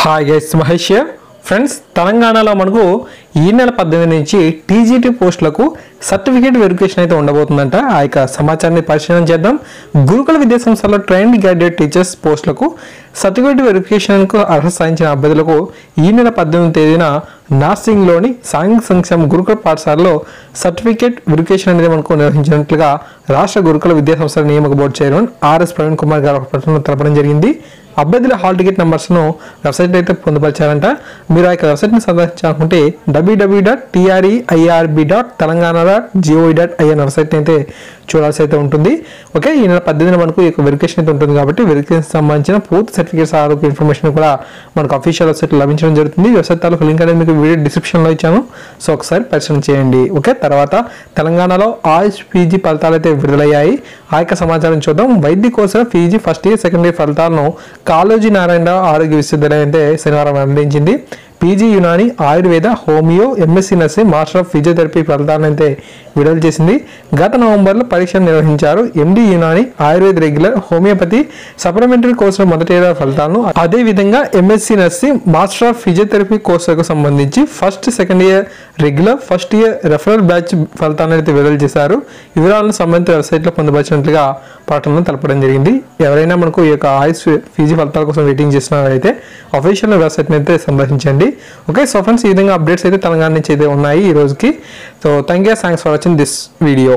Hi guys, Mahesh friends. తెలంగాణలో మనకు ఈ నెల 18 నుంచి టీజీటీ పోస్టులకు సర్టిఫికేట్ వెరిఫికేషన్ అయితే ఉండబోతుందంట. ఆ యొక్క సమాచారాన్ని పరిశీలన చేద్దాం. గురుకుల విద్యా సంస్థల్లో ట్రైన్డ్ గ్రాడ్యుయేట్ టీచర్స్ పోస్టులకు సర్టిఫికేట్ వెరిఫికేషన్కు అర్హత సాధించిన అభ్యర్థులకు ఈ నెల 18వ తేదీన నార్సింగ్లోని సాంఘిక సంక్షేమ గురుకుల పాఠశాలలో సర్టిఫికేట్ వెరిఫికేషన్ అనేది మనకు నిర్వహించినట్లుగా రాష్ట్ర గురుకుల విద్యా సంస్థల నియామక board chairman RS Praveen Kumar గారు ఒక ప్రకటనలో తెలపడం జరిగింది. అభ్యర్థుల హాల్ టికెట్ నెంబర్స్ను వెబ్సైట్ అయితే పొందుపరిచారంట. మీరు ఆ యొక్క వెబ్సైట్ని సందర్శించాలనుకుంటే www.trei.telangana.gov.in వెబ్సైట్ అయితే చూడాల్సి అయితే ఉంటుంది. ఓకే, ఈ నెల 18 మనకు ఈ యొక్క వెరిఫికేషన్ అయితే ఉంటుంది కాబట్టి వెరిఫికేషన్ సంబంధించిన పూర్తి సర్టిఫికేట్స్ ఆరోగ్య ఇన్ఫర్మేషన్ కూడా మనకు అఫీషియల్ వెబ్సైట్ లభించడం జరుగుతుంది. వెబ్సైట్ తాలూకు లింక్ అనేది మీకు వీడియో డిస్క్రిప్షన్లో ఇచ్చాను, సో ఒకసారి పరిశీలన చేయండి. ఓకే, తర్వాత తెలంగాణలో ఆయుష్ పీజీ ఫలితాలు అయితే విడుదలయ్యాయి. ఆ యొక్క సమాచారం చూద్దాం. వైద్య కోర్సుల PG first year second year ఫలితాలను కాళోజీ నారాయణరావు ఆరోగ్య విశ్వవిద్యాలయం అయితే శనివారం వెల్లడించింది. PG Unani, Ayurveda, homeo, MSc nursing, master of physiotherapy ఫలితాలను అయితే విడుదల చేసింది. గత నవంబర్లో పరీక్షలు నిర్వహించారు. MD Unani, Ayurveda regular, homeopathy supplementary కోర్సుల మొదటి ఏడాది ఫలితాలను, అదేవిధంగా MSc nursing, master of physiotherapy కోర్సులకు సంబంధించి first second year regular, first year referral batch ఫలితాలను అయితే విడుదల చేశారు. వివరాలను సంబంధిత వెబ్సైట్లో పొందుపరిచినట్లుగా ప్రకటనలో తెలపడం జరిగింది. ఎవరైనా మనకు ఈ యొక్క ఆయుష్ పీజీ ఫలితాల కోసం వెయిటింగ్ చేసినట్లయితే అఫీషియల్ వెబ్సైట్ని అయితే సందర్శించండి. ఓకే, సో ఫ్రెండ్స్, ఈ విధంగా అప్డేట్స్ అయితే తెలంగాణ నుంచి అయితే ఉన్నాయి ఈ రోజుకి. So thanks for watching this video.